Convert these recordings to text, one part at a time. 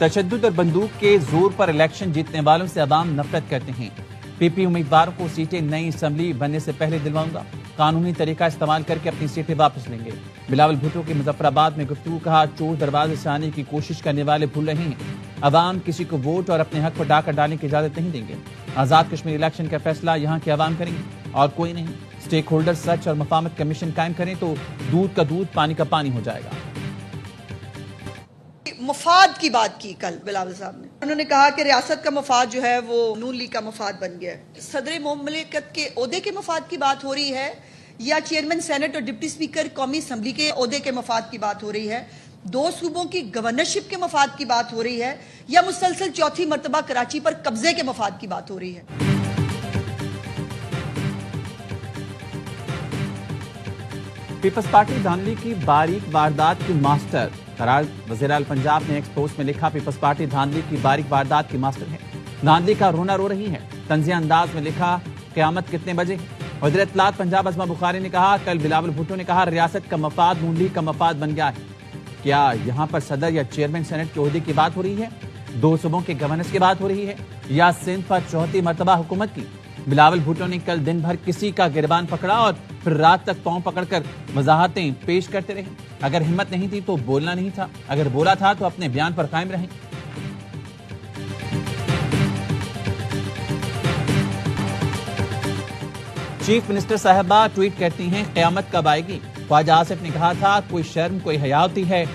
तशद्दुद और बंदूक के जोर पर इलेक्शन जीतने वालों से अवाम नफरत करते हैं। पीपी उम्मीदवारों को सीटें नई असम्बली बनने से पहले दिलवाऊंगा, कानूनी तरीका इस्तेमाल करके अपनी सीटें वापस लेंगे। बिलावल भुट्टो की मुजफ्फराबाद में गुफ्तगू, कहा चोर दरवाजे से आने की कोशिश करने वाले भूल रहे हैं, अवाम किसी को वोट और अपने हक पर डाका डालने की इजाजत नहीं देंगे। आजाद कश्मीर इलेक्शन का फैसला यहाँ के अवाम करेंगे और कोई नहीं। स्टेक होल्डर सच और मफाहमत कमीशन कायम करें तो दूध का दूध पानी का पानी हो जाएगा। मफाद की बात की कल बिलावल साहब ने, उन्होंने कहा कि रियासत का मफाद जो है वो नून लीग का मफाद बन गया है। सदर मुमलिकत के ओहदे के मफाद की बात हो रही है या चेयरमैन सेनेट और डिप्टी स्पीकर कौमी असम्बली के ओहदे के मफाद की बात हो रही है? दो सूबों की गवर्नरशिप के मफाद की बात हो रही है या मुसलसल चौथी मरतबा कराची पर कब्जे के मफाद की बात हो रही है? पीपल्स पार्टी धांधली की बारीक वारदात की मास्टर करार। वज़ीर-ए-आला पंजाब ने एक्स पोस्ट में लिखा, पीपल्स पार्टी धांधली की बारीक वारदात की मास्टर है, धांधली का रोना रो रही है। तंज़िया अंदाज में लिखा, क़यामत कितने बजे। वज़ीर इत्तलात पंजाब अज़मा बुखारी ने कहा, कल बिलावल भुट्टो ने कहा रियासत का मफाद नून लीग का मफाद बन गया है। क्या यहाँ पर सदर या चेयरमैन सेनेट के ओहदे की बात हो रही है, दो सूबों के गवर्नर्स की बात हो रही है या सिंध पर चौथी मरतबा हुकूमत की? बिलावल भुट्टो ने कल दिन भर किसी का गिरबान पकड़ा और फिर रात तक पांव पकड़कर वजाहतें पेश करते रहे। अगर हिम्मत नहीं थी तो बोलना नहीं था, अगर बोला था तो अपने बयान पर कायम रहें। चीफ मिनिस्टर साहबा ट्वीट करती हैं, क़यामत कब आएगी? ख्वाजा आसिफ ने कहा था कोई शर्म कोई हया होती है।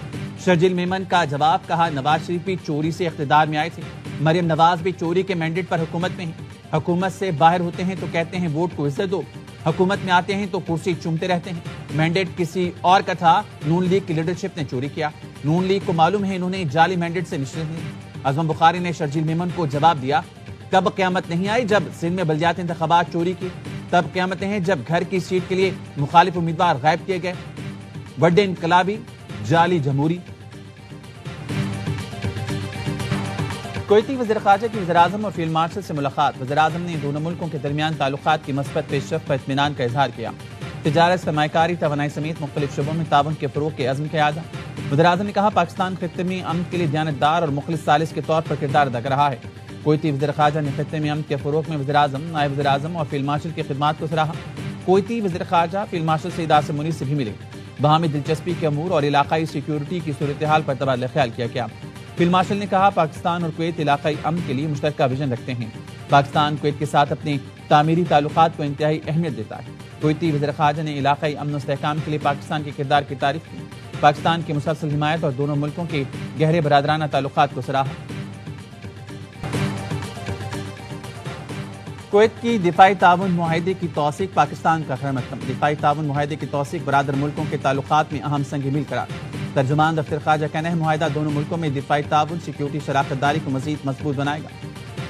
शर्जील मेमन का जवाब, कहा नवाज शरीफ भी चोरी से इख्तिदार में आए थे, मरियम नवाज भी चोरी के मैंडेट पर हुकूमत में है। हुकूमत से बाहर होते हैं तो कहते हैं वोट को इज्जत दो, हुकूमत में आते हैं तो कुर्सी चूमते रहते हैं। मैंडेट किसी और का था, नून लीग की लीडरशिप ने चोरी किया। नून लीग को मालूम है इन्होंने जाली मैंडेट से निश्चित नहीं। अज़मा बुखारी ने शर्जील मेमन को जवाब दिया, कब क़यामत नहीं आई जब सिंध में बलदियाती इंतखाबात चोरी की, तब क़यामतें हैं जब घर की सीट के लिए मुखालिफ उम्मीदवार गायब किए गए। बड़े इनकलाबी जाली जमहूरी। कुवैती वज़ीर ख़ारजा की वज़ीर-ए-आज़म और फील्ड मार्शल से मुलाकात। वज़ीर-ए-आज़म ने दोनों मुल्कों के दरमियान ताल्लुकात की मस्बत पेशरफ़्त पर इत्मीनान का इजहार किया। तिजारत, सरमायाकारी, तवानाई समेत मुख्तलिफ शोबों में ताउन के फ़रोग़ के अज़्म का यादा। वज़ीर-ए-आज़म ने कहा पाकिस्तान खित्ते में अमन के लिए दियानतदार और मुखलिस सालिस के तौर पर किरदार अदा कर रहा है। कुवैती वज़ीर ख़ारजा ने खित्ते में अमन के फ़रोग़ में वज़ीर-ए-आज़म, नायब वज़ीर-ए-आज़म और फील्ड मार्शल की खिदमात को सराहा। कुवैती वज़ीर ख़ारजा फील्ड मार्शल सईद आसिम मुनीर से भी मिले। बाहमी दिलचस्पी के अमूर और इलाकाई सिक्योरिटी की सूरत हाल पर तबादला ख्याल किया गया। फील्ड मार्शल ने कहा पाकिस्तान और कुवैत इलाकाई अमन के लिए मुश्तरका विजन रखते हैं। पाकिस्तान कुवैत के साथ अपने तामीरी ताल्लुकात को इंतहाई अहमियत देता है। कुवैती वज़ीर ख़ारजा ने इलाकाई अमन और इस्तेहकाम के लिए पाकिस्तान के किरदार की तारीफ की। पाकिस्तान की मुसलसल हिमायत और दोनों मुल्कों के गहरे बरादराना ताल्लुकात को सराहा। कुवैत की दिफाई ताउन मुआहिदे की तौसीक पाकिस्तान का खैरमकदम। दिफाई ताउन मुआहिदे की तौसीक बरादर मुल्कों के ताल्लुकात में अहम संग मील करार। तर्जुमान दफ्तर ख़ारजा कहना है मुआहिदा दोनों मुल्कों में दिफाई ताउन, सिक्योरिटी, शराकत दारी को मज़ीद मजबूत बनाएगा।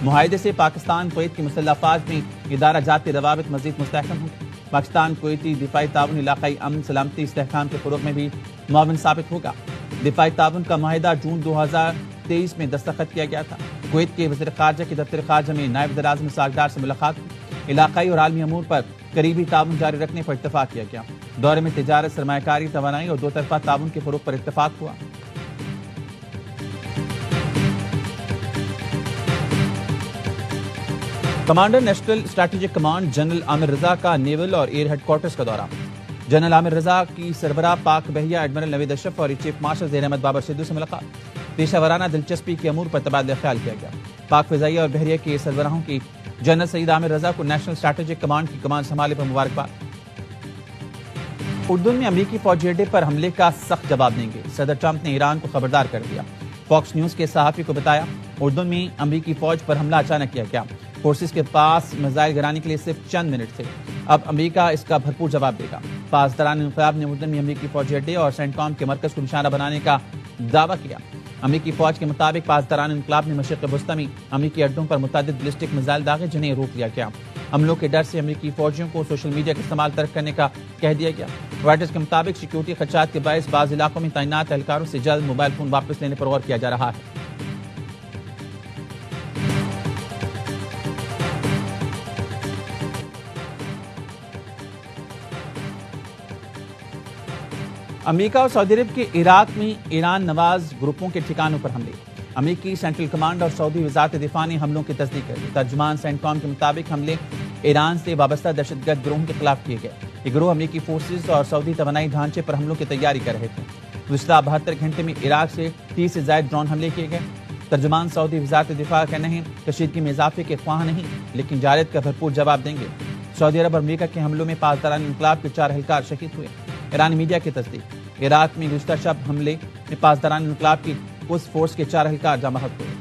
मुआहिदे से पाकिस्तान कुवैत की मुसल्लह अफ़वाज में इदारा जाती रवाबित मज़ीद मुस्तहकम होंगे। पाकिस्तान कुवैती दिफाई ताउन इलाकाई अमन, सलामती, इस्तेहकाम के फ़रोग़ में भी मुआविन साबित होगा। दिफाई ताउन का मुआहिदा जून 2023 में दस्तखत किया गया था। कुवैत के वज़ीर ख़ारजा की दफ्तर ख़ारजा में नायब वज़ीर-ए-आज़म सागदार से मुलाकात हुई। इलाकाई और आलमी अमूर पर करीबी ताउन जारी रखने पर इत्तफ़ाक़ किया गया। दौरे में तिजारत, सरमायाकारी, तवानाई और दो तरफ़ा ताउन के फ़रोग़ पर इत्तफ़ाक़ हुआ। Commander national strategic command general Amir Raza का नेवल और एयर हेडक्वार्टर्स का दौरा। जनरल आमिर रजा की सरबराह पाक बहिया एडमिरल नवीद अशरफ और चीफ मार्शल ज़हीर अहमद बाबर सिद्धू से मुलाकात। पेशावराना दिलचस्पी के अमूर पर तबादला ख्याल किया गया। पाक फ़िज़ाइया और बहरिया के सरबराहों की जनरल सईद आमिर रजा को नेशनल स्ट्रैटेजिक कमांड की कमान संभालने पर मुबारकबाद। उर्दून में अमरीकी फौजी अड्डे पर हमले का सख्त जवाब देंगे। सदर ट्रंप ने ईरान को खबरदार कर दिया। फॉक्स न्यूज़ के सहाफ़ी को बताया उर्दून में अमरीकी फौज पर हमला अचानक किया गया। फोर्सेस के पास मिसाइल गिराने के लिए सिर्फ चंद मिनट थे, अब अमेरिका इसका भरपूर जवाब देगा। पासदारान इंक़िलाब ने उर्दून में अमरीकी फौजी अड्डे और सेंटकॉम के मरकज़ को निशाना बनाने का दावा किया। अमरीकी फौज के मुताबिक पासदारान इंक़िलाब ने मशरिक़ वस्ती में अमरीकी अड्डों पर मुतअद्दिद बैलिस्टिक मिसाइल दागे, जिन्हें रोक लिया गया। हमलों के डर से अमरीकी फौजियों को सोशल मीडिया का इस्तेमाल तर्क करने का कह दिया गया। रॉयटर्स के मुताबिक सिक्योरिटी खदशात के बायस बाज़ इलाकों में तैनात एहलकारों से जल्द मोबाइल फोन वापस लेने पर गौर किया जा रहा है। अमेरिका और सऊदी अरब के इराक में ईरान नवाज ग्रुपों के ठिकानों पर हमले। امریکی سینٹرل کمانڈ اور سعودی وزارت دفاع نے حملوں کی تصدیق کر دی۔ ترجمان سینٹ کام کے مطابق حملے ایران سے وابستہ دہشت گرد گروہوں کے خلاف کیے گئے۔ یہ گروہ امریکی فورسز اور سعودی توانائی ڈھانچے پر حملوں کی تیاری کر رہے تھے۔ گزشتہ 72 گھنٹے میں عراق سے 30 سے زائد ڈرون حملے کیے گئے۔ ترجمان سعودی وزارت دفاع کہنا ہے کشیدگی میں اضافے کے خواہاں نہیں، لیکن جارحیت کا بھرپور جواب دیں گے۔ سعودی عرب اور امریکہ کے حملوں میں پاسداران انقلاب کے 4 اہلکار شہید ہوئے۔ ایرانی میڈیا کی تصدیق، عراق میں گزشتہ شب حملے میں پاسداران انقلاب کی قدس فورس کے 4 اہلکار جاں بحق ہوئے۔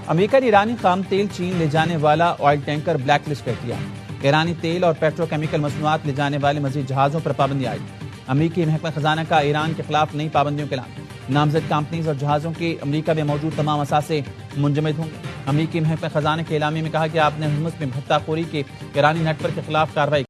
امریکہ نے ایرانی خام تیل چین لے جانے والا آئل ٹینکر بلیک لسٹ کر دیا۔ ایرانی تیل اور پیٹرو کیمیکل مصنوعات لے جانے والے مزید جہازوں پر پابندی عائد۔ امریکی محکمہ خزانہ کا ایران کے خلاف نئی پابندیوں کا اعلان۔ نامزد کمپنیز اور جہازوں کے امریکہ میں موجود تمام اثاثے منجمد ہوں گے۔ امریکی محکمہ خزانہ کے اعلامیے میں کہا کہ آپ نے ہرمز میں بھتہ خوری کے ایرانی نیٹ ورک کے خلاف کارروائی